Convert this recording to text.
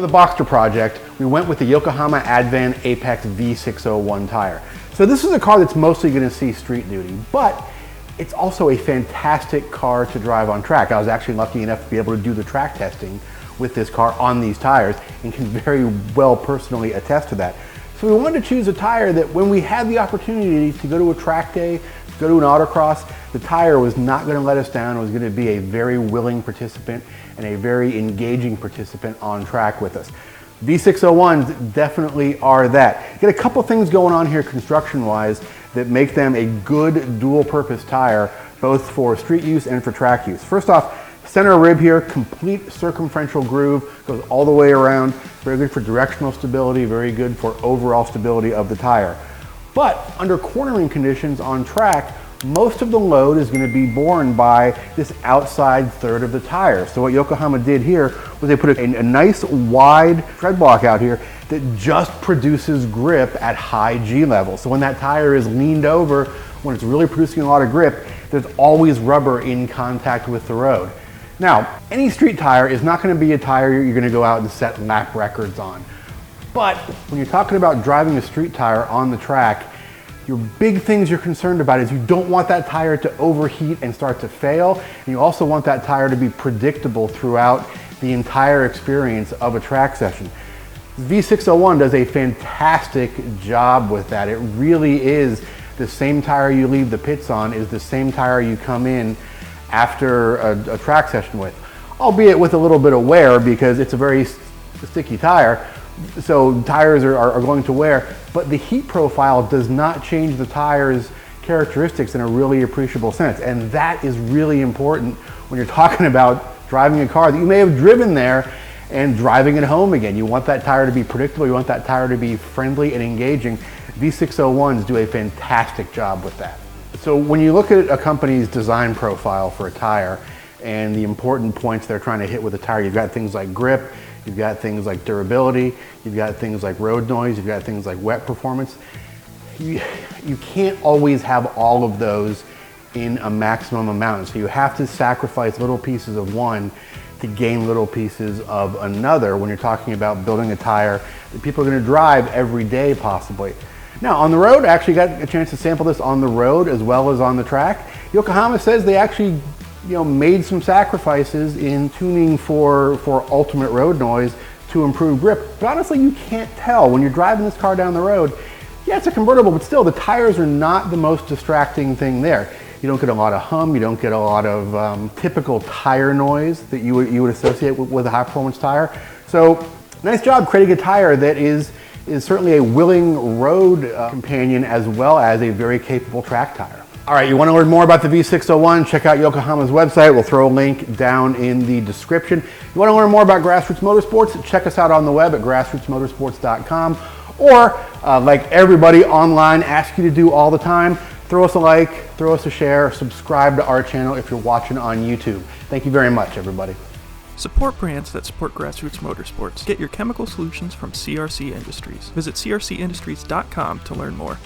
For the Boxster project, we went with the Yokohama ADVAN Apex V601 tire. So this is a car that's mostly going to see street duty, but it's also a fantastic car to drive on track. I was actually lucky enough to be able to do the track testing with this car on these tires and can very well personally attest to that. So we wanted to choose a tire that when we had the opportunity to go to a track day, to go to an autocross, the tire was not going to let us down. It was going to be a very willing participant and a very engaging participant on track with us. V601s definitely are that. Get a couple things going on here construction-wise that make them a good dual-purpose tire, both for street use and for track use. First off, center rib here, complete circumferential groove, goes all the way around. Very good for directional stability, very good for overall stability of the tire. But under cornering conditions on track, most of the load is going to be borne by this outside third of the tire. So what Yokohama did here was they put a nice wide tread block out here that just produces grip at high G level. So when that tire is leaned over, when it's really producing a lot of grip, there's always rubber in contact with the road. Now, any street tire is not going to be a tire you're going to go out and set lap records on. But when you're talking about driving a street tire on the track, your big things you're concerned about is you don't want that tire to overheat and start to fail. And you also want that tire to be predictable throughout the entire experience of a track session. V601 does a fantastic job with that. It really is the same tire you leave the pits on is the same tire you come in after a track session with, albeit with a little bit of wear because it's a very sticky tire. So tires are going to wear, but the heat profile does not change the tire's characteristics in a really appreciable sense. And that is really important when you're talking about driving a car that you may have driven there and driving it home again. You want that tire to be predictable, you want that tire to be friendly and engaging. V601s do a fantastic job with that. So when you look at a company's design profile for a tire and the important points they're trying to hit with a tire, you've got things like grip, you've got things like durability, you've got things like road noise, you've got things like wet performance. You can't always have all of those in a maximum amount. So you have to sacrifice little pieces of one to gain little pieces of another when you're talking about building a tire that people are going to drive every day possibly. Now on the road, I actually got a chance to sample this on the road as well as on the track. Yokohama says they actually made some sacrifices in tuning for ultimate road noise to improve grip. But honestly, you can't tell when you're driving this car down the road. Yeah, it's a convertible, but still the tires are not the most distracting thing there. You don't get a lot of hum, you don't get a lot of typical tire noise that you would associate with a high performance tire. So nice job creating a tire that is certainly a willing road companion as well as a very capable track tire. All right, you want to learn more about the V601, check out Yokohama's website. We'll throw a link down in the description. You want to learn more about Grassroots Motorsports, check us out on the web at grassrootsmotorsports.com. Or like everybody online asks you to do all the time, throw us a like, throw us a share, subscribe to our channel if you're watching on YouTube. Thank you very much, everybody. Support brands that support Grassroots Motorsports. Get your chemical solutions from CRC Industries. Visit crcindustries.com to learn more.